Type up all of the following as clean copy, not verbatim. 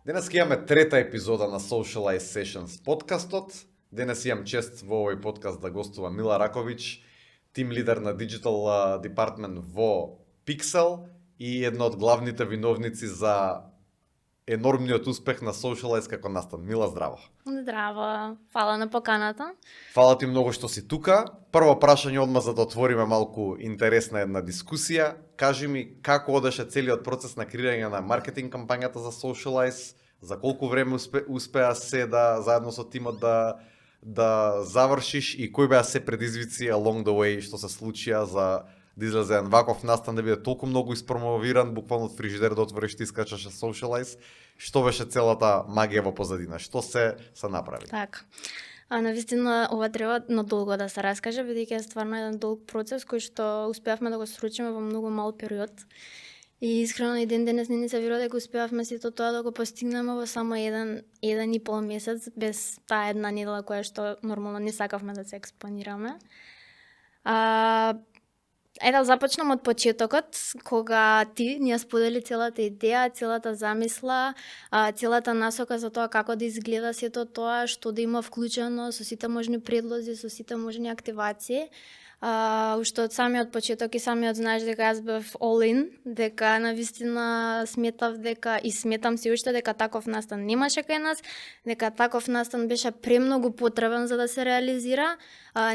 Денес имаме трета епизода на Socialize Sessions подкастот. Денес имам чест во овој подкаст да гостува Мила Раковиќ, тим лидер на Digital Department во Pixel и една од главните виновници за енормниот успех на Socialize како настан. Мила, здраво. Здраво, фала на поканата. Фала ти многу што си тука. Прво прашање одма за да отвориме малку интересна една дискусија. Кажи ми како одеше целиот процес на креирање на маркетинг кампањата за Socialize, за колку време успеа се да заедно со тимот да завршиш и кои беа се предизвици along the way што се случија за да излезе еден ваков настан да биде толку многу испромовиран, буквално од фрижидер да отвориш ти искачаше Socialize. Што беше целата магија во позадина? Што се направи? Така. Навистина ова треба надолго да се раскаже, бидејќи е стварно еден долг процес кој што успеавме да го сручиме во многу мал период. И искрено и ден денес не се верува дека успеавме сето тоа да го постигнеме во само еден и пол месец, без таа една недела која што нормално не сакавме да се експонираме. Да започнам од почетокот, кога ти ни ја сподели целата идеја, целата замисла, целата насока за тоа како да изгледа сето тоа, што да има вклучено со сите можни предлози, со сите можни активации. Уште од самиот почеток и самиот знаеш дека јас бев all in, дека навистина сметав дека и сметам си уште дека таков настан немаше кај нас, дека таков настан беше премногу потребен за да се реализира,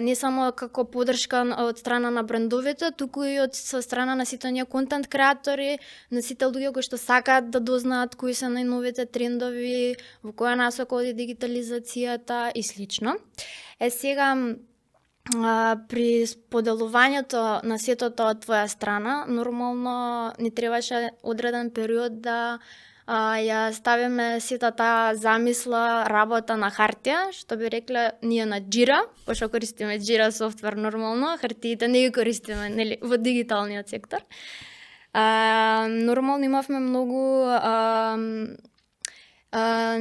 не само како поддршка од страна на брендовите, туку и од со страна на сите оние контент креатори, на сите луѓе кои што сакаат да дознаат кои се најновите трендови, во која насока оди дигитализацијата и слично. Сега при споделувањето на сето тоа од твоја страна, нормално ни требаше одреден период да ја ставиме сета таа замисла, работа на хартија, што би рекле ние на Jira, пошто користиме Jira софтвер нормално, хартиите не ги користиме нели во дигиталниот сектор. Нормално имавме многу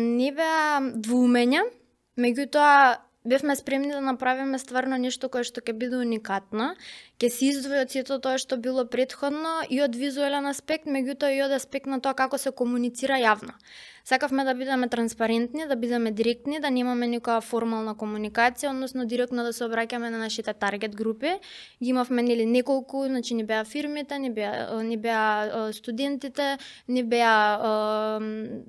не беа двумења, меѓутоа бевме спремни да направиме стварно нешто кое што ќе биде уникатно, ќе се издвои од сето тоа што било претходно и од визуелен аспект, меѓутоа и од аспект на тоа како се комуницира јавно. Сакавме да бидеме транспарентни, да бидеме директни, да немаме никоја формална комуникација, односно директно да се обраќаме на нашите таргет групи. Ги имавме нели неколку, значи не беа фирмите, не беа студентите, не беа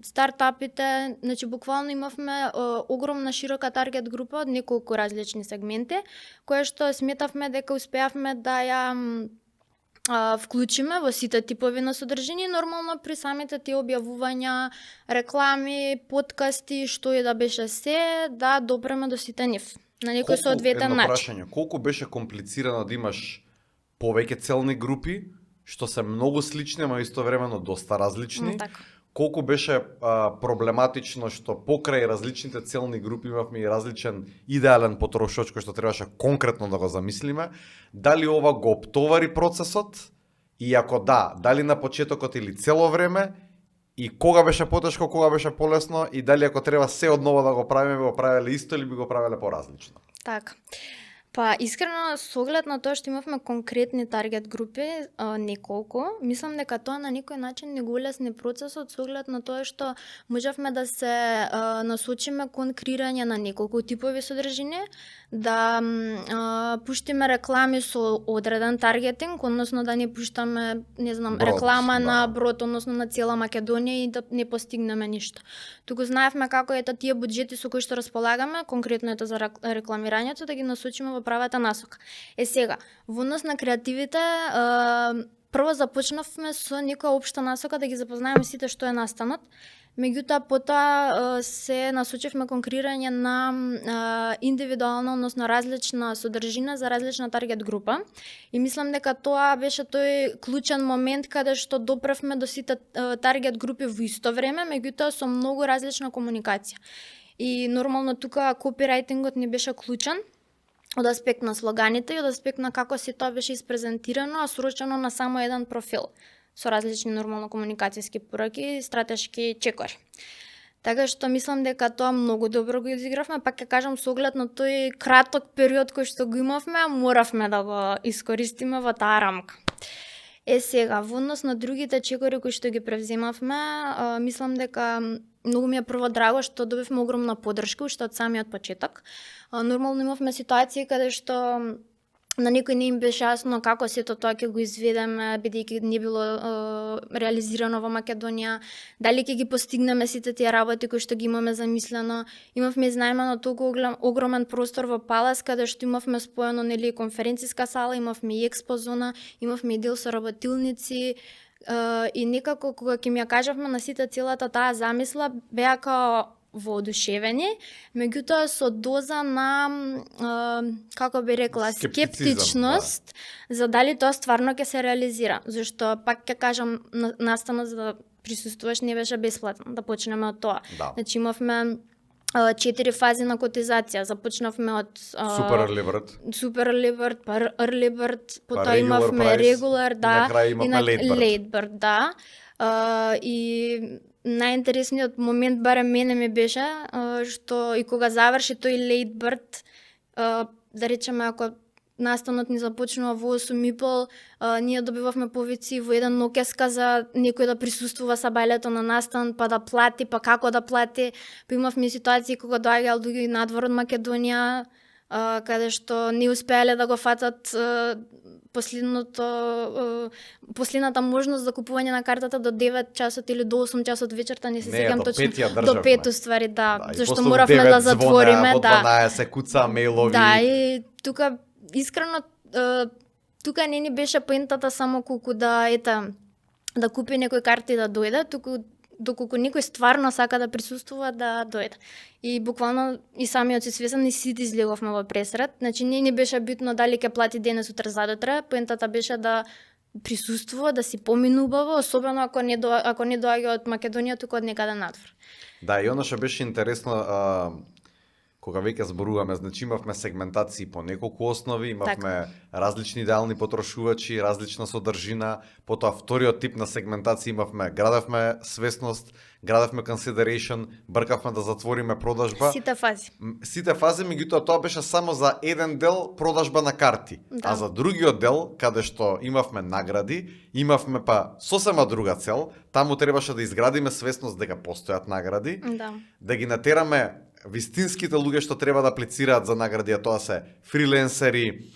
стартапите, значи буквално имавме огромна широка таргет група од неколку различни сегменти, која што сметавме дека успеавме да ја вклучиме во сите типови на содржини, нормално при самите тие објавувања, реклами, подкасти, што и да беше се, да допреме до сите нив на некој соодветен начин. Прашање, колку беше комплицирано да имаш повеќе целни групи, што се многу слични, ама истовремено доста различни? Така. Колку беше проблематично што покрај различните целни групи имавме и различен идеален потрошач кој што требаше конкретно да го замислиме, дали ова го оптовари процесот и ако да, дали на почетокот или цело време и кога беше потешко, кога беше полесно и дали ако треба се одново да го правиме, го правеле исто или би го правеле поразлично? Така. Па, искрено, со оглед на тоа што имавме конкретни таргет групи, неколку, мислам дека тоа на некој начин не го улесни процесот со оглед на тоа што можевме да се насочиме кон креирање на неколку типови содржини, да пуштиме реклами со одреден таргетинг, односно да не пуштаме, не знам, брод, реклама на брод, односно на цела Македонија и да не постигнеме ништо. Туку знаевме како ета тие буџети со кои што располагаме, конкретно ето за рекламирањето, да ги насочиме во правата насока. Сега, во однос на креативите, прво започнавме со некоја општа насока да ги запознаеме сите што е настанот, меѓутоа потоа се насочивме кон креирање на индивидуална, односно различна содржина за различна таргет група и мислам дека тоа беше тој клучен момент каде што допревме до сите таргет групи во исто време, меѓутоа со многу различна комуникација. И нормално тука копирајтингот не беше клучен, од аспект на слоганите и од аспект на како се тоа беше испрезентирано, а срочено на само еден профил, со различни нормално комуникацијски пораки и стратешки чекори. Така што мислам дека тоа многу добро го изигравме, пак ќе кажам со оглед на тој краток период кој што го имавме, моравме да го искористиме во таа рамка. Сега, во однос на другите чекори кои што ги превземавме, мислам дека многу ми е прво драго што добивме огромна поддршка уште од самиот почеток. Нормално имавме ситуации каде што на некој не им беше јасно како сето тоа ќе го изведеме, бидејќи не било реализирано во Македонија, дали ќе ги постигнеме сите тие работи кои што ги имаме замислено. Имавме изнајмано толку огромен простор во Палас, каде што имавме споено конференциска сала, имавме и експо зона, имавме и дел со работилници, и некако кога ќе ми ја кажавме на сите целата таа замисла, беа као воодушевени, меѓутоа со доза на, како би рекла, скептичност за дали тоа стварно ќе се реализира. Зашто, пак ќе кажам, настанот за да присуствуваш не беше бесплатно, да почнеме од тоа. Да. Значи имавме 4 фази на котизација. Започнавме од Super Early Bird. Super Early Bird, па Early Bird, потоа regular имавме price, Regular, да, и на крај имавме Late Bird. Да. И најинтересниот момент барем мене ми беше што и кога заврши тој Late Bird, да речеме ако настанот ни започнува во 8:30, ние добивавме повици во еден нокеска за некој да присуствува сабајлето на настан, па да плати, па како да плати. Па имавме ситуации кога доаѓаал луѓе надвор од Македонија, каде што не успеале да го фатат последната можност за купување на картата до 9 часот или до 8 часот вечерта, не се сеќам точно. До 5 уствари, да, зашто моравме да затвориме, да. Во 12 куца мејлови. Да, и тука искрено тука не ни беше поентата само колку да купи некој карта и да дојде, туку доколку некој стварно сака да присуствува, да дојде. И буквално и самиот си свесен и сите излеговме во пресрет. Значи не беше битно дали ќе плати денес утре задутре, поентата беше да присуствува, да си помине убаво, особено ако не доаѓа од Македонија, туку од некаде надвор. Да, и оно што беше интересно, кога веќе зборуваме, значи имавме сегментации по неколку основи, имавме различни идеални потрошувачи, различна содржина, потоа вториот тип на сегментација имавме, градевме свесност, градевме consideration, бркавме да затвориме продажба. Сите фази, меѓутоа тоа беше само за еден дел продажба на карти, а за другиот дел, каде што имавме награди, имавме па сосема друга цел, таму требаше да изградиме свесност дека постојат награди, да ги натераме вистинските луѓе што треба да аплицираат за награди, а тоа се фриленсери,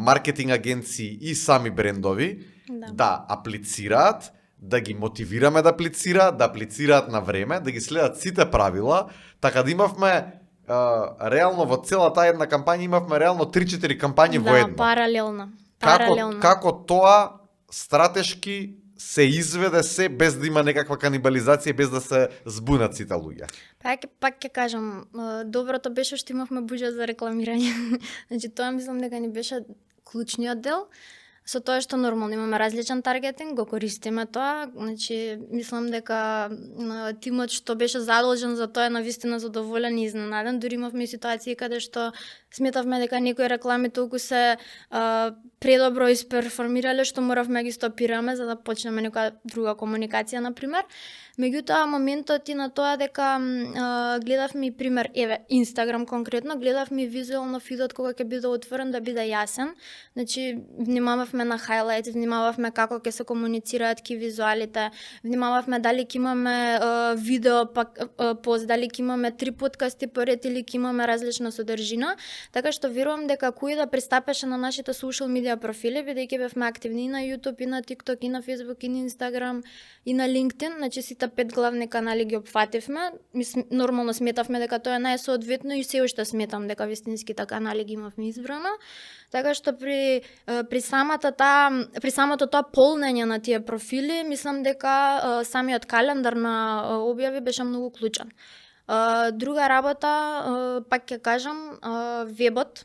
маркетинг агенции и сами брендови, да аплицираат, да ги мотивираме да аплицираат на време, да ги следат сите правила, така да имавме реално во целата една кампања имавме реално 3-4 кампањи во една. Да, паралелно. Како тоа стратешки се изведе се без да има некаква канибализација, без да се збунат сите луѓе? Пак ќе кажам, доброто беше што имавме буџет за рекламирање. Значи тоа мислам дека ни беше клучниот дел. Со тоа што нормално имаме различен таргетинг, го користиме тоа, значи мислам дека тимот што беше задолжен за тоа е навистина задоволен и изненаден. Дури имавме ситуации каде што сметавме дека некои реклами толку се предобро исперформирале што моравме да ги стопираме за да почнеме некоја друга комуникација, например. Меѓутоа, моментот и на тоа дека гледавме и пример, Инстаграм конкретно, гледавме визуелно фидот кога ќе биде отворен да биде јасен. Значи, внимававме на хайлайт, внимававме како ќе се комуницираат ки визуалите, внимававме дали ќе имаме видео пост, дали ќе имаме 3 подкасти поред или ќе имаме различна содржина. Така што верувам дека кој да пристапеше на нашите social media профили, бидејќи бевме активни и на YouTube, и на TikTok, и на Facebook, и на Instagram, и на LinkedIn, значи сите 5 главни канали ги опфативме. Нормално сметавме дека тоа е најсоодветно и се уште сметам дека вистинските канали ги имавме избрано. Така што при самото тоа полнење на тие профили, мислам дека самиот календар на објави беше многу клучен. Друга работа, пак ќе кажам, вебот.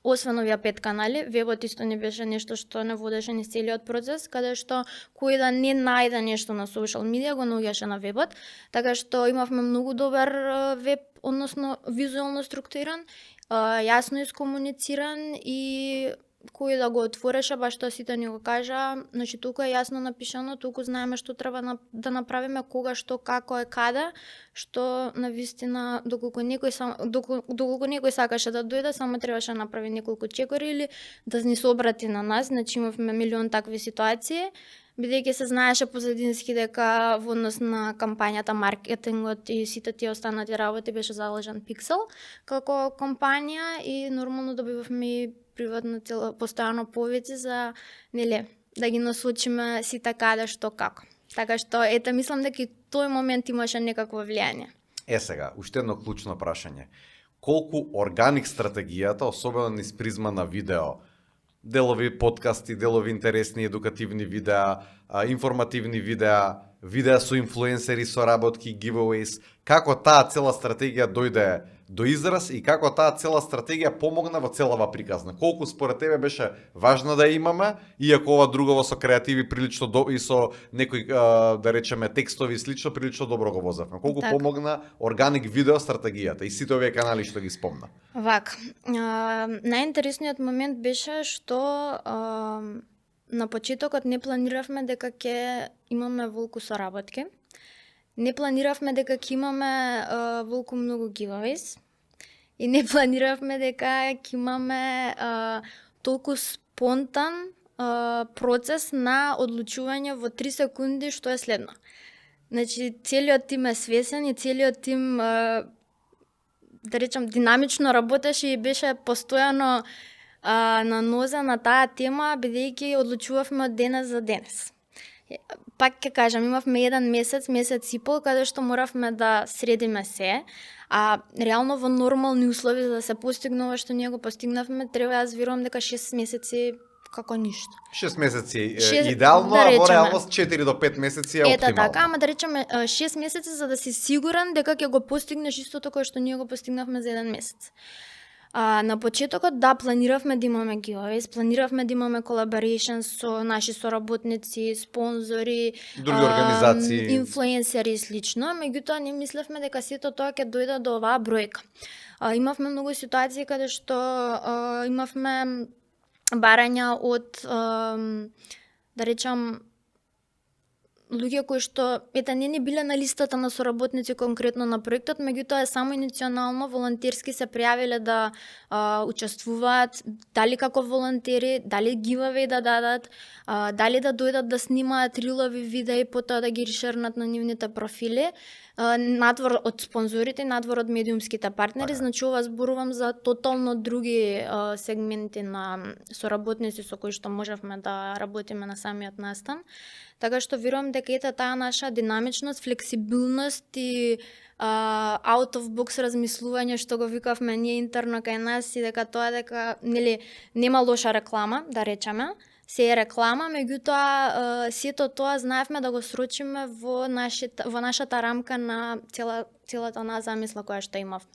Освен овие 5 канали, вебот исто не беше нешто што не водеше низ целиот процес, каде што кој да не најде нешто на социјал медија го наоѓаше на вебот, така што имавме многу добар веб, односно визуелно структуриран, јасно искомунициран и кој да го отвореше, баш тоа сите ни го кажа, значи туку е јасно напишано, туку знаеме што треба да направиме, кога, што, како е, каде, што навистина доколку некој сакаше да дојде, само требаше да направи неколку чекори или да ни се обрати на нас, значи имавме милион такви ситуации, бидејќи се знаеше позадински дека во однос на кампањата, маркетингот и сите тие останати работи беше заложен Pixel како компанија и нормално добивавме и приватно постојано повици за да ги насочиме сите каде што како. Така што мислам дека и тој момент имаше некакво влијание. Сега, уште едно клучно прашање. Колку органик стратегијата, особено низ призма на видео, делови подкасти, делови интересни едукативни видеа, информативни видеа со инфлуенсери, со работки, giveaways, како таа цела стратегија дојде до израз и како таа цела стратегија помогна во целава приказна. Колку според тебе беше важно да имаме, иако ова другово со креативи прилично и со некои да речеме текстови и слично прилично добро го возевме. Колку помогна органик видео стратегијата и сите овие канали што ги спомна. Вака, најинтересниот момент беше што на почетокот не планиравме дека ќе имаме волку соработки. Не планиравме дека ќе имаме волку многу giveaways и не планиравме дека ќе имаме толку спонтан процес на одлучување во 3 секунди што е следно. Значи, целиот тим е свесен и целиот тим да речам динамично работеше и беше постојано на нозе на таа тема, бидејќи одлучувавме од денес за денес. Пак ќе кажам, имавме еден месец и пол, каде што моравме да средиме се, а реално во нормални услови за да се постигне ова што ние го постигнавме, треба јас верувам дека 6 месеци како ништо. 6 месеци идеално, а во реалност 4 до 5 месеци е оптимално. Така, ама да речеме 6 месеци за да си сигурен дека ќе го постигнеш истото кое што ние го постигнавме за еден месец. На почетокот планиравме да имаме giveaways, планиравме да имаме collaboration со наши соработници, спонзори, други организации, инфлуенсери и слично, меѓутоа не мислевме дека сето тоа ќе дојде до оваа бројка. Имавме многу ситуации каде што имавме барања од да речам луѓе кои што не ни биле на листата на соработници конкретно на проектот, меѓутоа само иницијално волонтерски се пријавиле да учествуваат, дали како волонтери, дали giveaway да дадат, дали да дојдат да снимаат рилови видеи, потоа да ги решернат на нивните профили, надвор од спонзорите, надвор од медиумските партнери, значи ова зборувам за тотално други сегменти на соработници со кои што можевме да работиме на самиот настан. Така што верувам дека таа наша динамичност, флексибилност и out of box размислување што го викавме ние интерно кај нас и дека тоа нема лоша реклама, да речеме, се е реклама, меѓутоа сето тоа знаевме да го срочиме во нашата рамка на целата она замисла која што имавме.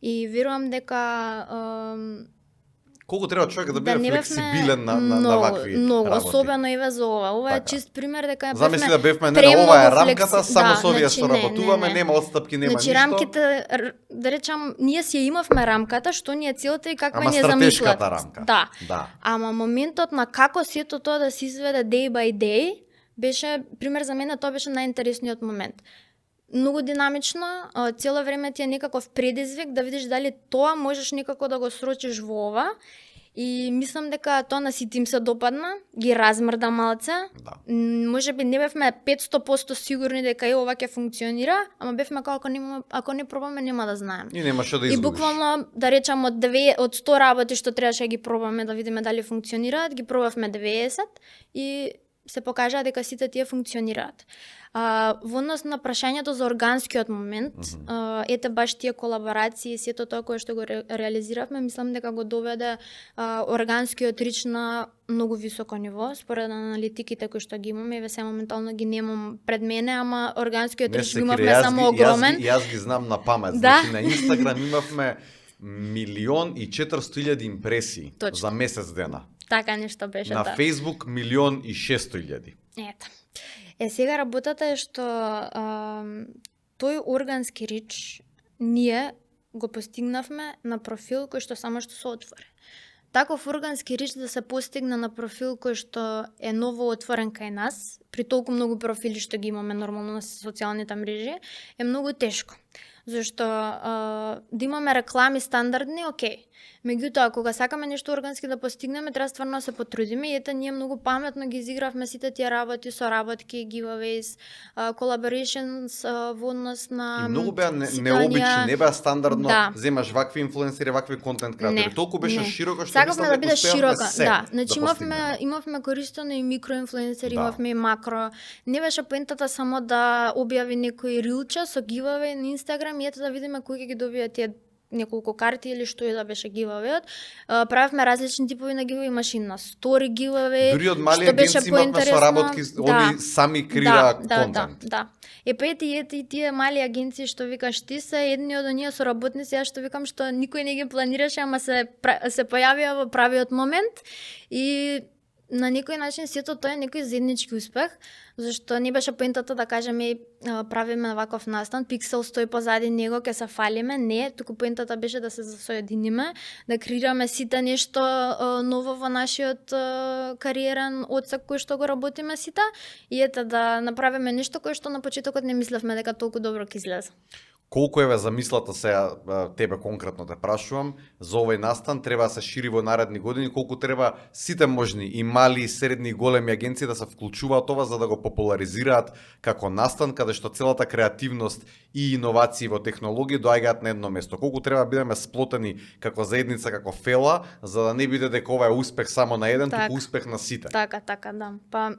И верувам дека колку треба човек да биде флексибилен на вакви работи. Особено за ова. Ова е чист пример дека замисли да бевме ова е рамката, само со овие соработуваме, нема отстапки, нема ништо. Значи рамките, да речам, ние си имавме рамката, што ни е целта и каква ни е замислата. Стратешката рамка. Да. Ама моментот на како сето тоа да се изведе day by day беше пример за мене, тоа беше најинтересниот момент. Многу динамично, цело време ти е некаков предизвик да видиш дали тоа можеш некако да го срочиш во ова. И мислам дека тоа на сите им се допадна, ги размрда малце. Да. Можеби не бевме 500% сигурни дека ова ќе функционира, ама бевме ако не пробаме нема да знаеме. И немаше да И изгубиш. буквално да речам од 100 работи што требаше да ги пробаме да видиме дали функционираат, ги пробавме 90 и се покажа дека сите тие функционираат. Во однос на прашањето за органскиот момент, баш тие колаборации, сето тоа кое што го реализиравме, мислам дека го доведе органскиот рич на многу високо ниво, според аналитиките кои што ги имаме, еве се моментално ги немам пред мене, ама органскиот рич го имавме само огромен. Јас ги знам на памет, значи на Инстаграм имавме 1.400.000 импресии за месец дена. Така нешто беше на Facebook 1.600.000. Ето. Сега работата е што тој органски рич ние го постигнавме на профил кој што само што се отвори. таков органски рич да се постигне на профил кој што е ново отворен кај нас, при толку многу профили што ги имаме нормално на социјалните мрежи, е многу тешко. Зашто да имаме реклами стандардни, окей. Меѓутоа, кога сакаме нешто органски да постигнеме, треба стварно да се потрудиме и ете ние многу паметно ги изигравме сите тие работи, соработки, giveaways, collaborations во однос на И многу беа ситуација. необични, не беа стандардно, Да. земаш вакви инфлуенсери, вакви контент креатори. Не, Толку беше не. широко што Сакавме да биде успеавме широка, се да. Значи да постигнеме. имавме користено и микроинфлуенсери, Да. имавме и макро. Не беше поентата само да објави некој рилче со giveaway на Инстаграм и ете да видиме кој ќе ги добие тие неколку карти или што и да беше giveaway-от. Правевме различни типови на giveaway, имаше и на story giveaway. Дури од мали што беше агенции имавме поинтересно. соработки, Да. они сами креира Да, контент. да. Па ете и тие мали агенции што викаш ти се едни од оние соработници, јас што викам што никој не ги планираше, ама се појавија во правиот момент и на некој начин сето тоа е некој заеднички успех, зашто не беше поентата да кажеме правиме ваков настан, Пиксел стои позади него, ќе се фалиме, не, туку поентата беше да се соединиме, да креираме сите нешто ново во нашиот кариерен одсек кој што го работиме сите и ете да направиме нешто кое што на почетокот не мислевме дека толку добро ќе излезе. Колку еве замислата сега тебе конкретно те прашувам за овој настан треба да се шири во наредни години, колку треба сите можни и мали, и средни и големи агенции да се вклучуваат ова за да го популаризираат како настан каде што целата креативност и иновации во технологија доаѓаат на едно место. Колку треба да бидеме сплотени како заедница, како фела, за да не биде дека ова е успех само на еден, туку успех на сите. Така, да. Па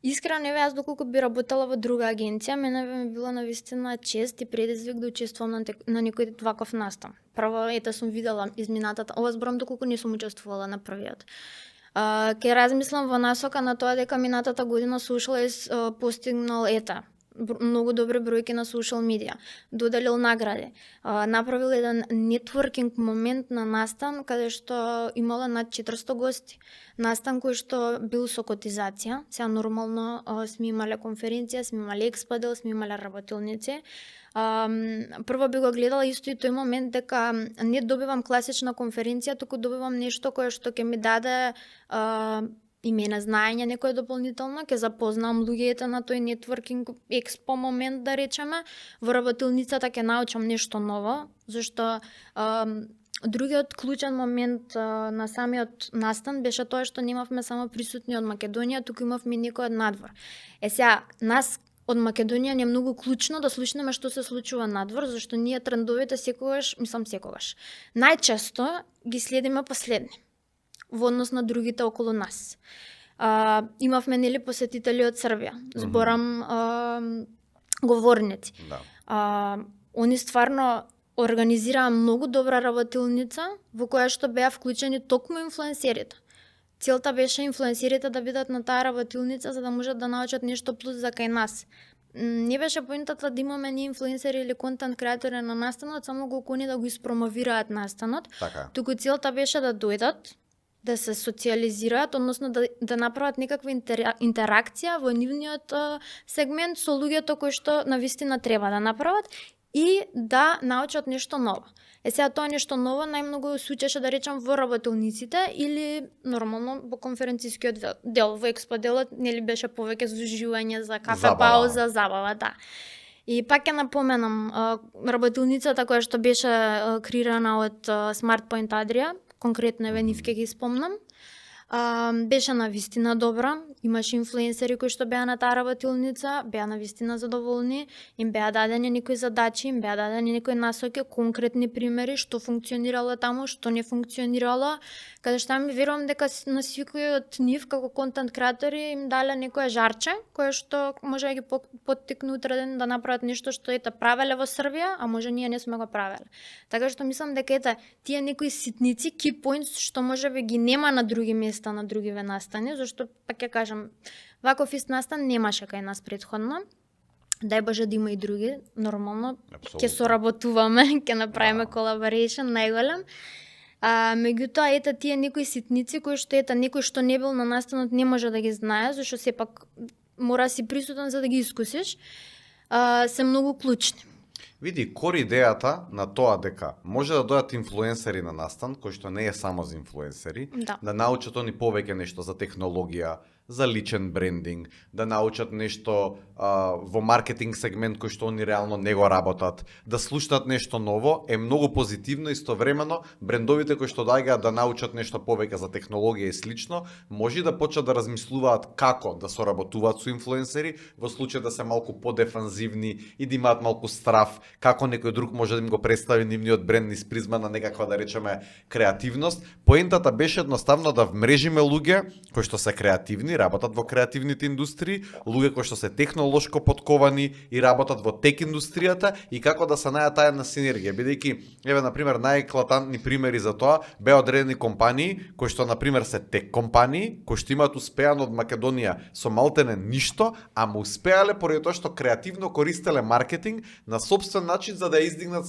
искрено, јас доколку би работела во друга агенција, мене би ми било навистина чест и предизвик да учествувам на некој ваков настан. Прво, ете сум видела изминатата, ова зборам доколку не сум учествувала на првиот. Ке размислам во насока на тоа дека минатата година Socialize постигнал многу добри бројки на social media, доделил награди, направил еден нетворкинг момент на настан каде што имала над 400 гости. Настан кој што бил со котизација, сега нормално сме имале конференција, сме имале експодел, сме имале работилници. Прво би го гледала исто и тој момент дека не добивам класична конференција, туку добивам нешто кое што ќе ми даде име на знаење некој дополнително, ќе запознам луѓето на тој нетворкинг експо момент, да речеме, во работилницата ќе научам нешто ново, зашто другиот клучен момент на самиот настан беше тоа што немавме само присутни од Македонија, туку имавме некој од надвор. Сега, нас од Македонија не е многу клучно да слушнеме што се случува надвор, зашто ние трендовите секогаш, најчесто ги следиме последни во однос на другите околу нас. Имавме нели посетители од Србија, зборам говорници. Да. Они стварно организираа многу добра работилница во која што беа вклучени токму инфлуенсерите. Целта беше инфлуенсерите да бидат на таа работилница за да можат да научат нешто плюс за кај нас. Не беше поентата да имаме ние инфлуенсери или контент креатори на настанот, само го кони да го испромовираат настанот. Така. Туку целта беше да дојдат, да се социализираат, односно да направат некаква интеракција во нивниот сегмент со луѓето кои што навистина треба да направат и да научат нешто ново. Сега тоа нешто ново најмногу се учеше, да речам, во работилниците или нормално во конференцискиот дел, во експоделот, нели беше повеќе за уживање, за кафе пауза, забава, да. И пак ќе напоменам, работилницата која што беше креирана од Smart Point Adria, конкретно еве нив ќе ги спомнам, беше навистина добра, имаше инфлуенсери кои што беа на таа работилница, беа навистина задоволни, им беа дадени некои задачи, им беа дадени некои насоки, конкретни примери, што функционирало таму, што не функционирало, каде што ми верувам дека на секој од нив како контент креатори им дале некое жарче, кое што може да ги поттикне утреден да направат нешто што правеле во Србија, а може ние не сме го правеле. Така што мислам дека тие некои ситници, key points што можеби ги нема на други места, на другиве настани, зашто пак ќе кажам, ваков ист настан немаше кај нас претходно. Дај Боже да има и други, нормално ќе соработуваме, ќе направиме collaboration најголем. Меѓутоа, тие некои ситници кои што некој што не бил на настанот не може да ги знае, зашто сепак мора си присутен за да ги искусиш, се многу клучни. Види, кор идејата на тоа дека може да дојдат инфлуенсери на настан, кој што не е само за инфлуенсери, да научат они повеќе нешто за технологија, за личен брендинг, да научат нешто во маркетинг сегмент кој што они реално не го работат, да слушнат нешто ново, е многу позитивно. Истовремено брендовите кои што доаѓаат да научат нешто повеќе за технологија и слично, може да почнат да размислуваат како да соработуваат со инфлуенсери, во случај да се малку подефанзивни и да имаат малку страф како некој друг може да им го представи нивниот бренд низ призма на некаква, да речеме, креативност. Поентата беше едноставно да вмрежиме луѓе кои што се креативни, работат во креативните индустрии, луѓе кои што се технолошко подковани и работат во тек индустријата, и како да се најде таа една синергија, бидејќи еве на пример најеклатантни примери за тоа беа одредени компании кои што на пример се тек компании, кои што имаат успеано од Македонија со малтене ништо, ама успеале поради тоа што креативно користеле маркетинг на собствен начин за да ја издигнат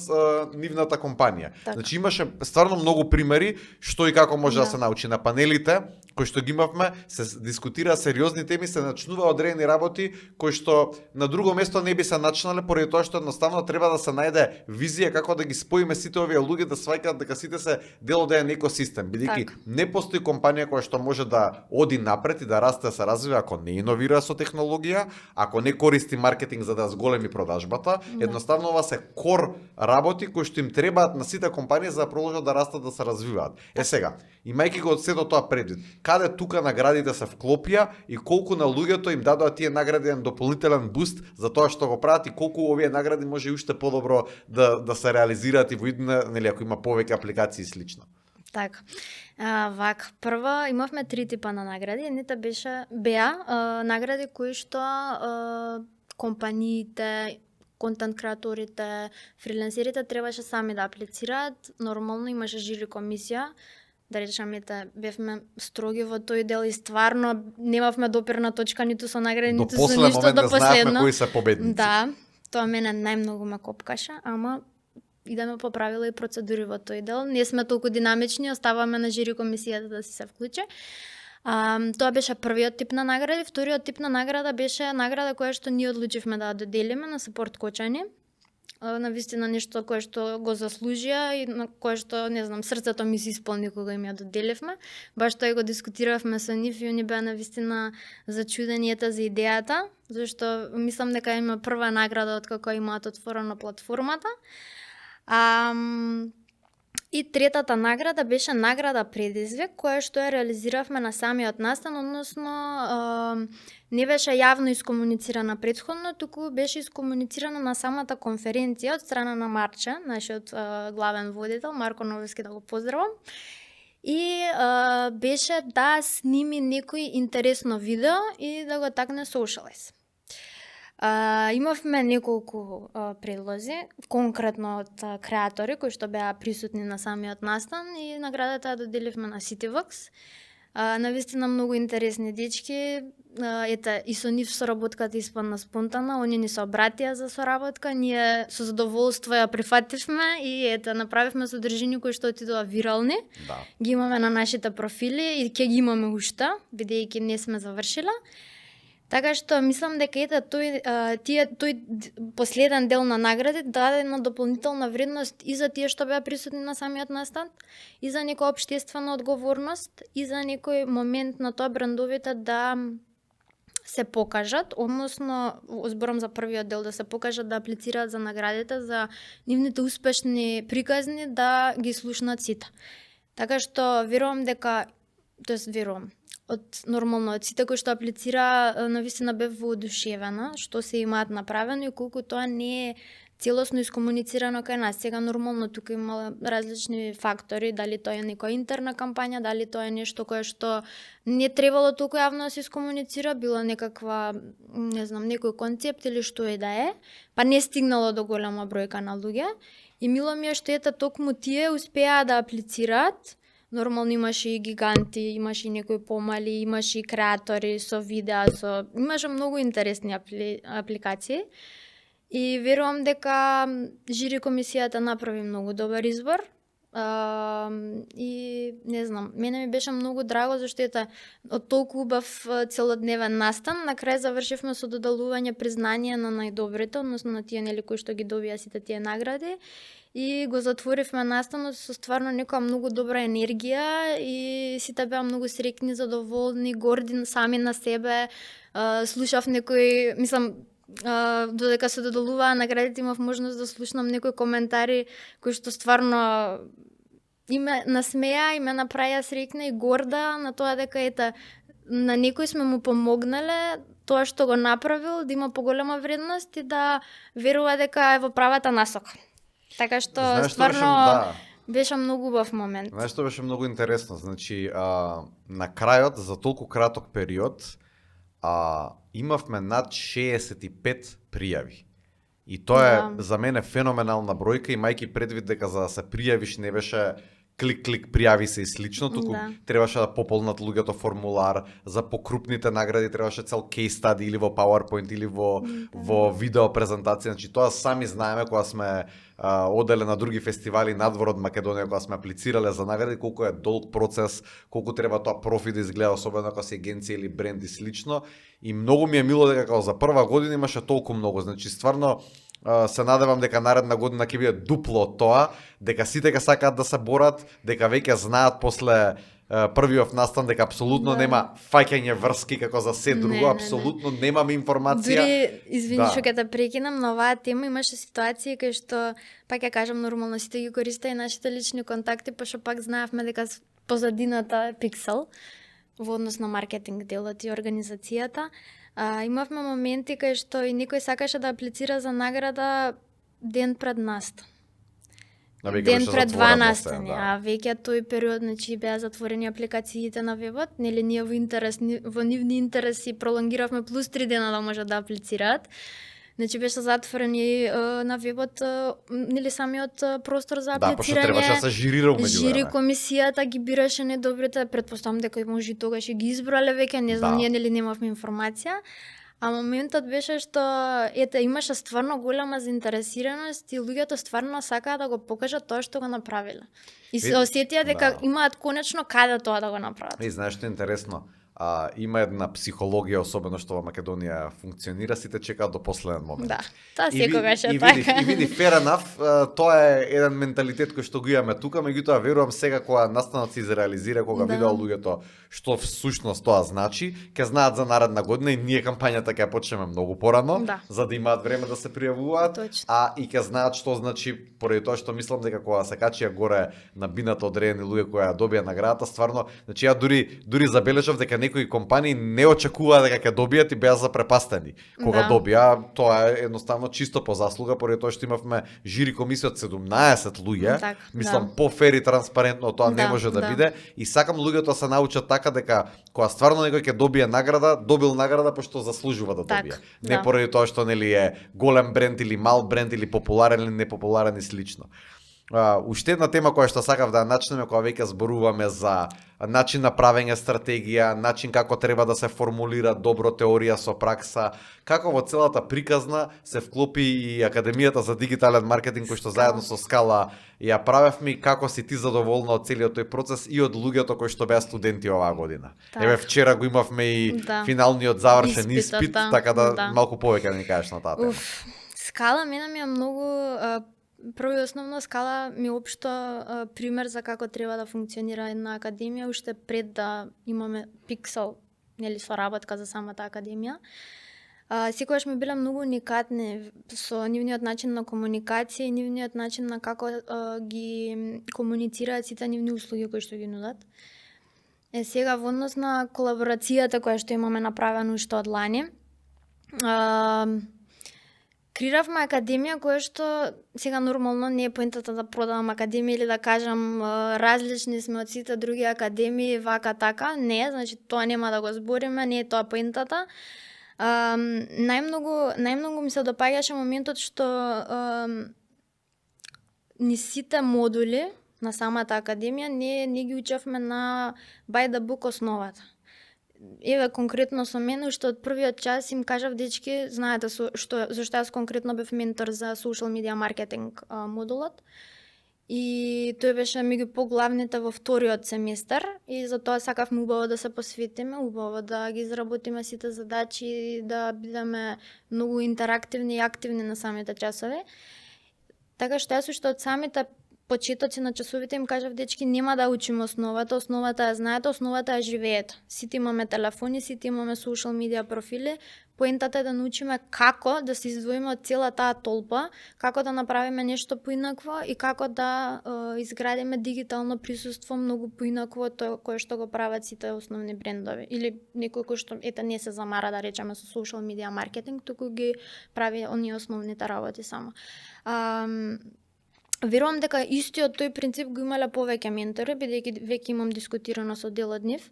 нивната компанија. Так. Значи имаше стварно многу примери што и како може да се научи. На панелите кои што ги имавме, се дискутира сериозни теми, се начнува одредени работи кои што на друго место не би се начнале, поради тоа што едноставно треба да се најде визија како да ги споиме сите овие луѓе, да сваќаат дека сите се дел од еден екосистем, бидејќи не постои компанија која што може да оди напред и да расте, да се развива ако не иновира со технологија, ако не користи маркетинг за да зголеми продажбата. Едноставно ова се кор работи кои што им требаат на сите компании за да продолжат да растат, да се развиваат. Сега, имајќи го од сето тоа предвид, каде тука наградите се вклопија и колку на луѓето им дадоа тие награди еден дополнителен буст за тоа што го прават, и колку овие награди може и уште подобро да се реализираат и во идне, нели, ако има повеќе апликации и слично. Така. Вак, прво имавме 3 типа на награди. Едните беа награди кои што компаниите, контент креаторите, фриленсерите требаше сами да аплицираат. Нормално имаше жири комисија. Да речеме, бевме строги во тој дел и стварно немавме допирна точка ниту со награди, ниту со ништо до последно. Кои се победници. Да, тоа мене најмногу ме копкаше, ама идеме по правила и процедури во тој дел. Не сме толку динамични, оставаме на жири комисијата да си се вклучи. Тоа беше првиот тип на награди. Вториот тип на награда беше награда која што ние одлучивме да доделиме на Support Кочани. Навистина нешто кое што го заслужија и на кое што, не знам, срцето ми се исполни кога им ја доделивме. Баш тоа го дискутиравме со нив и они беа навистина зачудени за идејата, зашто мислам дека има прва награда откако имаат отворено платформата. И третата награда беше награда предизвик, која што ја реализиравме на самиот настан, односно не беше јавно искомуницирана претходно, туку беше искомуницирана на самата конференција од страна на Марче, нашиот главен водител, Марко Новиски, да го поздравам. И беше да сними некој интересно видео и да го такне Socialize. Имавме неколку предлози, конкретно од креатори кои што беа присутни на самиот настан, и наградата ја доделивме на Cityvox. Навистина многу интересни дечки, и со нив соработката испадна спонтана, они ни се обратија за соработка, ние со задоволство ја прифативме и направивме содржини кои што отидоа вирални. Да. Ги имаме на нашите профили и ќе ги имаме уште, бидејќи не сме завршила. Така што мислам дека тој последен дел на награди даде една дополнителна вредност и за тие што беа присутни на самиот настан, и за некоја општествена одговорност, и за некој момент на тоа брендовите да се покажат, односно, зборам за првиот дел, да се покажат, да аплицираат за наградите, за нивните успешни приказни, да ги слушнат сите. Така што верувам дека, нормално од сите кои што аплицира, навистина бев воодушевена што се имаат направено и колку тоа не е целосно искомуницирано кај нас. Сега нормално тука има различни фактори, дали тоа е некоја интерна кампања, дали тоа е нешто кое што не требало толку јавно да се искомуницира, било некаква, не знам, некој концепт или што и да е, па не стигнало до голема бројка на луѓе. И мило ми е што токму тие успеа да аплицираат. Нормално имаше и гиганти, имаше и некои помали, имаше и креатори со видеа, имаше многу интересни апликации. И верувам дека жири комисијата направи многу добар избор. И и не знам, мене ми беше многу драго зашто ета од толку убав целодневен настан, на крај завршивме со додалување признание на најдобрите, односно на тие нели кои што ги добија сите тие награди. И го затворивме настанот со стварно некоја многу добра енергија и сите беа многу среќни, задоволни, горди сами на себе. Слушав некои, мислам, додека се додалуваа наградите имав можност да слушнам некои коментари кои што стварно и ме насмеа и ме направија среќна и горда на тоа дека ета на некој сме му помогнале тоа што го направил да има поголема вредност и да верува дека е во правата насока. Така што стварно беше многу убав момент. Знаеш што беше многу интересно, значи на крајот за толку краток период имавме над 65 пријави. И тоа е за мене феноменална бројка, имајќи предвид дека за да се пријавиш не беше клик пријави се и слично, туку требаше да пополнат луѓето формулар, за покрупните награди требаше цел кейс стади или во PowerPoint или во видео презентација, значи тоа сами знаеме кога сме оделе на други фестивали надвор од Македонија кога сме аплицирале за награди, колку е долг процес, колку треба тоа профи да изгледа, особено кога се агенција или бренд и слично. И многу ми е мило дека како за прва година имаше толку многу, значи стварно се надевам дека наредна година ќе биде дупло од тоа, дека сите ќе сакаат да се борат, дека веќе знаат после првиот настан дека апсолутно нема фаќање врски како за се друго, апсолутно немаме информација. Дури, извини што ќе те прекинам, на оваа тема имаше ситуации кај што, пак ја кажам нормално, сите ги користеа и нашите лични контакти, пошто пак знаевме дека позадината е Pixel во однос на маркетинг делот и организацијата. Имавме моменти кај што и некој сакаше да аплицира за награда ден пред настан. Ден пред 2 настани, а веќе тој период, значи беа затворени апликациите на вебот, нели ние во нивни интереси пролонгиравме плюс 3 дена да можат да аплицираат. Значи беше затворен и на вебот нели самиот простор за аплицирање. Да, пошто требаше да се жирира умеѓу време. Жири комисијата ги бираше недобрите, претпоставам дека може и тогаш и ги избрале веќе, не знам, ние нели немавме информација. А моментот беше што имаше стварно голема заинтересираност и луѓето стварно сакаа да го покажат тоа што го направиле. И се осетија дека имаат конечно каде тоа да го направат. И знаеш што е интересно? Има една психологија, особено што во Македонија функционира, сите чекаат до последен момент. Да, тоа секогаш е така. И види, fair enough, тоа е еден менталитет кој што го имаме тука, меѓутоа верувам сега кога настанот се изреализира, кога видеа луѓето што всушност тоа значи, ќе знаат за наредна година и ние кампањата ќе почнеме многу порано, за да имаат време да се пријавуваат, и ќе знаат што значи, поради тоа што мислам дека кога се качија горе на бината одредени луѓе кои ја добија наградата, стварно, значи ја дури забележав дека некои компании не очекуваа дека ќе добијат и беа запрепастени. Кога добија, тоа е едноставно чисто по заслуга, поради тоа што имавме жири комисија од 17 луѓе. Мислам, по-фер и транспарентно тоа не може да биде. И сакам луѓето се научат така дека кога стварно некој ќе добие награда, добил награда пошто заслужува да добие. Не поради тоа што нели е голем бренд или мал бренд или популарен или непопуларен и слично. Уште една тема која што сакав да начнеме кога веќе зборуваме за начин на правење стратегија, начин како треба да се формулира добро теорија со пракса, како во целата приказна се вклопи и Академијата за дигитален маркетинг кој што заедно со Скала ја правевме, како си ти задоволна од целиот тој процес и од луѓето кои што беа студенти оваа година. Еве вчера го имавме и финалниот завршен испит, така да малку повеќе да ни кажеш на таа тема. Скала мене ми е многу прво и основно Скала ми општо пример за како треба да функционира една академија уште пред да имаме Pixel, нели соработка за самата академија. Секогаш ми биле многу уникатни со нивниот начин на комуникација и нивниот начин на како ги комуницираат сите нивни услуги кои што ги нудат. Сега во однос на колаборацијата која што имаме направено уште од лани, креиравме академија која што сега нормално не е поентата да продавам академија или да кажам различни сме од сите други академии, вака така, не, значи тоа нема да го збориме, не е тоа поентата. Најмногу ми се допаѓаше моментот што ни сите модули на самата академија не ги учевме на by the book основата. Еве конкретно со мене уште од првиот час им кажав дечки, знаете зашто јас конкретно бев ментор за social media marketing модулот. и тој беше меѓу поглавните во вториот семестар и затоа сакавме убаво да се посветиме, убаво да ги изработиме сите задачи, да бидеме многу интерактивни и активни на самите часови. Така што јас уште од самите почетоци на часовите им кажав, дечки, нема да учиме основата ја знаете, основата ја живеете. Сите имаме телефони, сите имаме social media профили, поентата е да научиме како да се издвоиме од цела таа толпа, како да направиме нешто поинакво и како да изградиме дигитално присуство многу поинакво од тоа кое што го прават сите основни брендови. Или некој кој што не се замара да речеме со social media маркетинг, туку ги прави оние основните работи само. Верувам дека истиот тој принцип го имале повеќе ментори, бидејќи веќе имам дискутирано со дел од нив.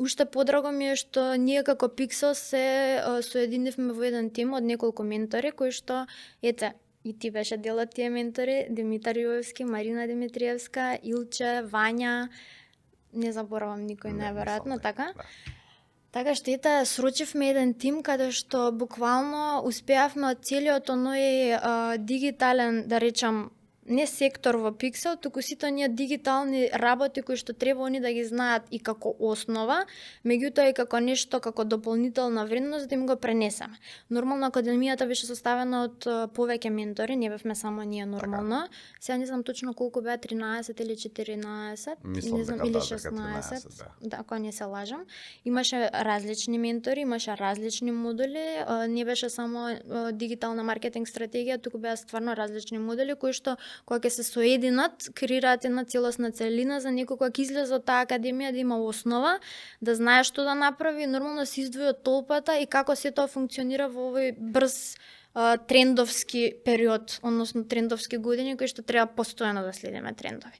Уште подраго ми е што ние како Pixel се соединивме во еден тим од неколку ментори кои што и ти беше дел од тие ментори, Димитар Јовевски, Марина Димитриевска, Илче, Вања, не заборавам никој најверојатно, така? Да. Така што срочивме еден тим каде што буквално успеавме од целиот оној дигитален, да речам, не сектор во Pixel, туку сите оние дигитални работи кои што треба они да ги знаат и како основа, меѓутоа и како нешто, како дополнителна вредност да им го пренесеме. Нормално академијата беше составена од повеќе ментори, не бевме само ние нормално. Сега не знам точно колку беа, 13 или 14, Мислам не знам, дека или да, 16, да. ако не се лажам. Имаше различни ментори, имаше различни модули, не беше само дигитална маркетинг стратегија, туку беа стварно различни модули кои што кога ќе се соединат, креираат една целосна целина за некој кога ќе излезе од таа академија да има основа, да знае што да направи, нормално се издвои од толпата и како се тоа функционира во овој брз трендовски период, односно трендовски години кои што треба постојано да следиме трендови.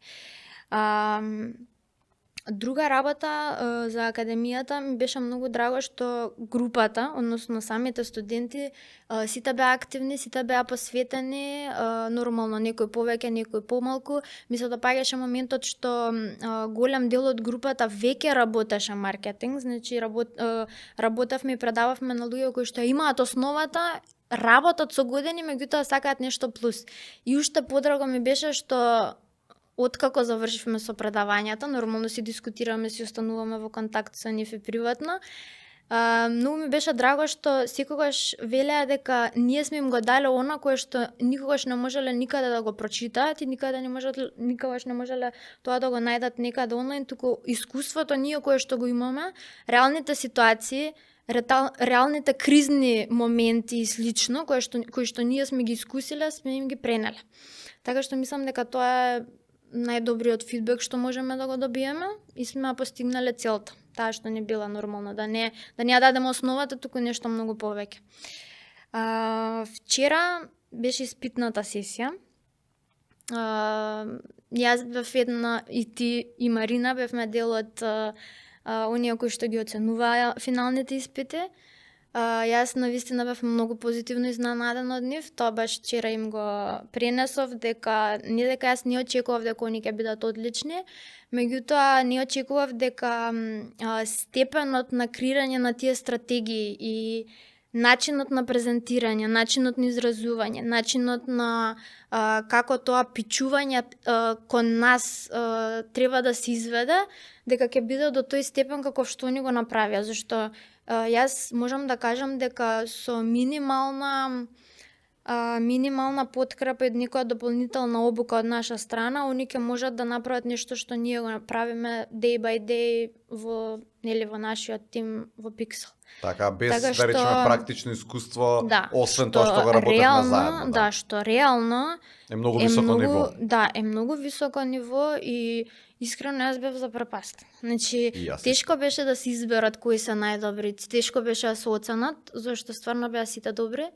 Друга работа за академијата ми беше многу драго што групата, односно самите студенти, сите беа активни, сите беа посветени, нормално некој повеќе, некој помалку. Ми се допаѓаше моментот што голем дел од групата веќе работеше маркетинг, значи работевме и предававме на луѓе кои што имаат основата, работат со години, меѓутоа сакаат нешто плюс. И уште подраго ми беше што откако завршивме со предавањата, нормално си дискутираме, си остануваме во контакт со нив и приватно. Многу ми беше драго што секогаш велеа дека ние сме им го дале она кое што никогаш не можеле никаде да го прочитаат и никогаш не можеле тоа да го најдат некаде онлайн, туку искуството ние кое што го имаме, реалните ситуации, реалните кризни моменти и слично кои што ние сме ги искусиле, сме им ги пренеле. Така што мислам дека тоа е најдобриот фидбек што можеме да го добиеме и сме постигнале целта. Таа што не била нормално, да не ја дадеме основата, туку нешто многу повеќе. Вчера беше испитната сесија. Јас бев една, и ти и Марина бевме дел од оние кои што ги оценуваа финалните испити. Јас навистина бев многу позитивно изненадена од нив, тоа баш вчера им го пренесов дека јас не очекував дека они ќе бидат одлични, меѓутоа не очекував дека степенот на креирање на тие стратегии и начинот на презентирање, начинот на изразување, начинот на како тоа пичување кон нас треба да се изведе, дека ќе биде до тој степен како што они го направија, зашто јас можам да кажам дека со минимална подкрепа и некоја дополнителна обука од наша страна, они ќе можат да направат нешто што ние го направиме day by day во нашиот тим во Pixel. Така, без да речеме практично искуство, освен тоа што го работевме заедно. Да, што реално е многу високо ниво. Да, е многу високо ниво и искрено јас бев запрепастен. Значи, тешко беше да се изберат кои се најдобри, тешко беше да се оценат, зашто стварно беа сите добри.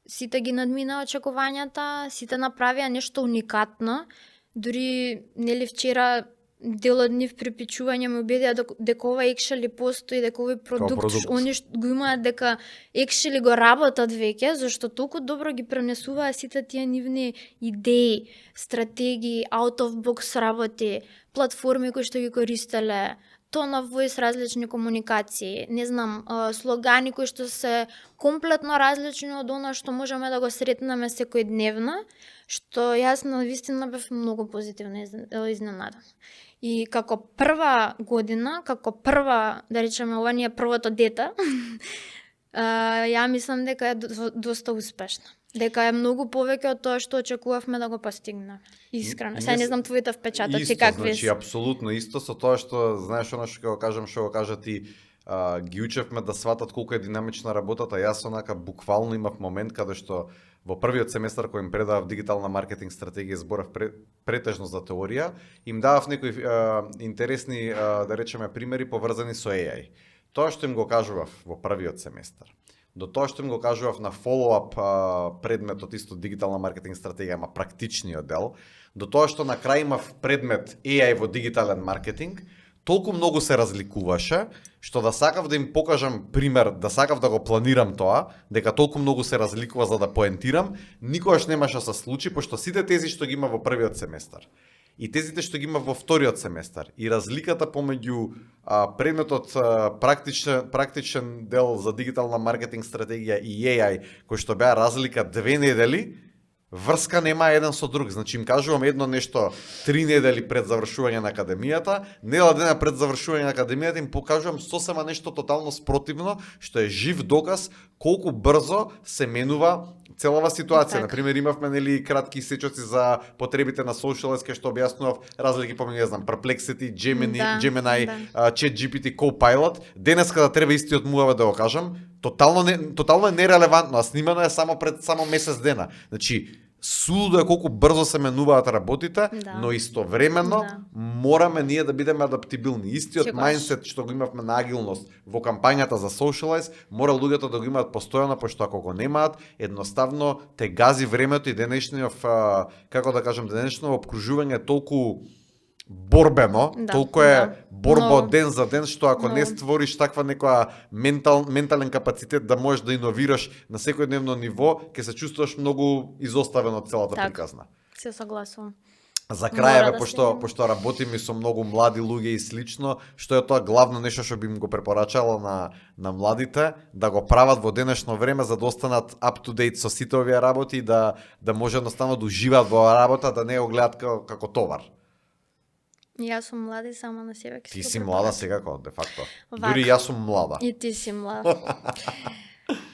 Сите ги надмина очекувањата, сите направија нешто уникатно. Дури вчера дел од нив при пичување ме убедија дека ова екшели постои, дека овој продукт они го имаат, дека екшели го работат веќе, зашто толку добро ги пренесуваа сите тие нивни идеи, стратегии, out of box работи, платформи кои што ги користеле, tone of voice, различни комуникации, не знам, слогани кои што се комплетно различни од она што можеме да го сретнеме секојдневно, што јас навистина бев многу позитивно изненадана. И како прва година, како прва, да речеме, ова ни е првото дете, ја мислам дека е доста успешна. Дека е многу повеќе од тоа што очекувавме да го постигнеме. Искрено. Сега не знам твоите впечатоци какви се. Значи, апсолутно исто со тоа што, знаеш, она што ќе го кажа ти, ги учевме да сватат колку е динамична работата. Јас онака буквално имав момент каде што во првиот семестар кој им предавав дигитална маркетинг стратегија, зборав претежно за теорија, им давав некои интересни, да речеме, примери поврзани со AI. Тоа што им го кажував во првиот семестар, до тоа што им го кажував на фоллоуап предметот исто дигитална маркетинг стратегија, ама практичниот дел, до тоа што на крај имав предмет AI во дигитален маркетинг, толку многу се разликуваше, што да сакав да им покажам пример, да сакав да го планирам тоа, дека толку многу се разликува за да поентирам, никогаш немаше да се случи, пошто сите тези што ги има во првиот семестар и тезите што ги има во вториот семестар и разликата помеѓу предметот практичен дел за дигитална маркетинг стратегија и AI, кој што беа разлика 2 недели, врска нема еден со друг. Значи им кажувам едно нешто 3 недели пред завршување на академијата, недела дена пред завршување на академијата им покажувам сосема нешто тотално спротивно, што е жив доказ колку брзо се менува целава ситуација. Например, имавме нели кратки сечоци за потребите на Socialise, кај што објаснував разлики помеѓу, не знам, Perplexity, Gemini, ChatGPT, Copilot. Денеска да треба истиот муаве да го кажам, тотално е нерелевантно, а снимано е само месец дена. Значи, судо е колку брзо се менуваат работите, но истовремено мораме ние да бидеме адаптибилни. Истиот мајндсет што го имавме на агилност во кампањата за Socialise, мора луѓето да го имаат постојано, пошто ако го немаат, едноставно те гази времето и денешниот, како да кажам, денешно обкружување е толку борбено, толку е борба од ден за ден, што ако не створиш таква некоја ментален капацитет да можеш да иновираш на секојдневно ниво, ќе се чувствуваш многу изоставен од целата приказна. Се согласувам. За крајеве, пошто работиме со многу млади луѓе и слично, што е тоа главно нешто што би им го препорачала на младите, да го прават во денешно време за да останат up to date со сите овие работи и да може едноставно да уживаат во работа, да не го гледаат како товар. Јас сум млада и само на себе ќе Ти си млада секако, де факто. Дури јас сум млада. И ти си млада.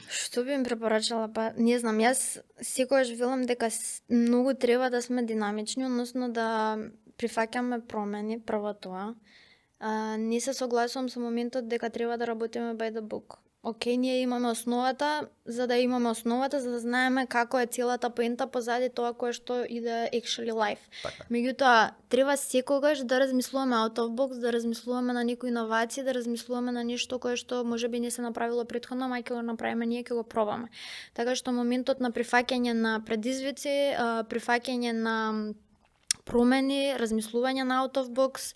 Што би им препорачала? Па, не знам, јас секогаш велам дека многу треба да сме динамични, односно да прифаќаме промени, прво тоа. Не се согласувам со моментот дека треба да работиме by the book. Океј, ние имаме основата, за да знаеме како е целата поента позади тоа кое што иде actually life. Меѓутоа, треба секогаш да размислуваме out of box, да размислуваме на некои иновации, да размислуваме на нешто кое што можеби не се направило претходно, ама ќе го направиме, ние ќе го пробаме. Така што моментот на прифаќање на предизвици, прифаќање на промени, размислување на out of box,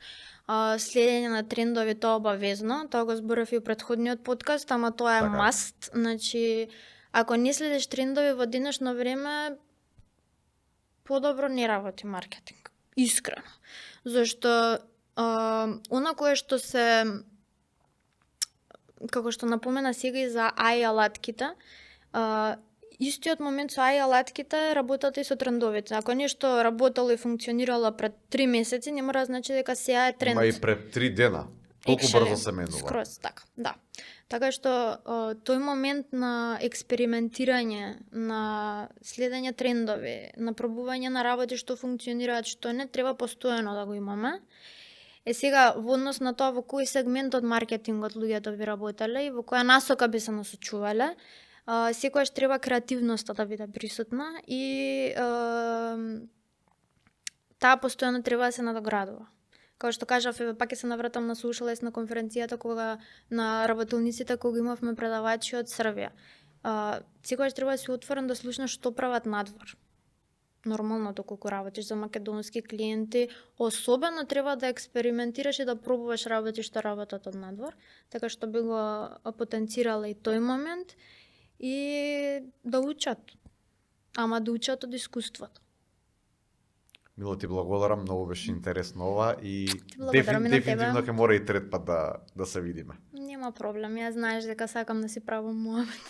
следење на трендови, тоа обавезно, тоа го зборав и у претходниот подкаст, ама тоа е must. Значи, ако не следиш трендови во денешно време, подобро не работи маркетинг. Искрено. Зашто она кое што се, како што напомена сега и за AI алатките, истиот момент со AI алатките работат и со трендовите. Ако нешто работало и функционирало пред 3 месеци, не мора да значи дека сега е тренд. Ма и пред 3 дена. Толку брзо се менува. Скроз така, да. Така што тој момент на експериментирање, на следење трендови, на пробување на работи што функционираат, што не, треба постојано да го имаме. Сега, во однос на тоа во кој сегмент од маркетингот луѓето би работеле и во која насока би се насочувале, секогаш треба креативноста да биде присутна и таа постојано треба да се надоградува. Како што кажав, пак ќе се навратам на Socialise, на конференцијата кога на работилниците кога имавме предавачи од Србија. Секогаш треба да си отворен да слушнеш што прават надвор. Нормално доколку работиш за македонски клиенти, особено треба да експериментираш и да пробуваш работи што работат од надвор, така што би го потенцирала и тој момент и да учат. Ама да учат од искуството. Мило, ти благодарам, многу беше интересно ова и благодарам и на тебе. дефинитивно ќе мора и трет пат да се видиме. Нема проблем, ја знаеш дека сакам да си правам муабет.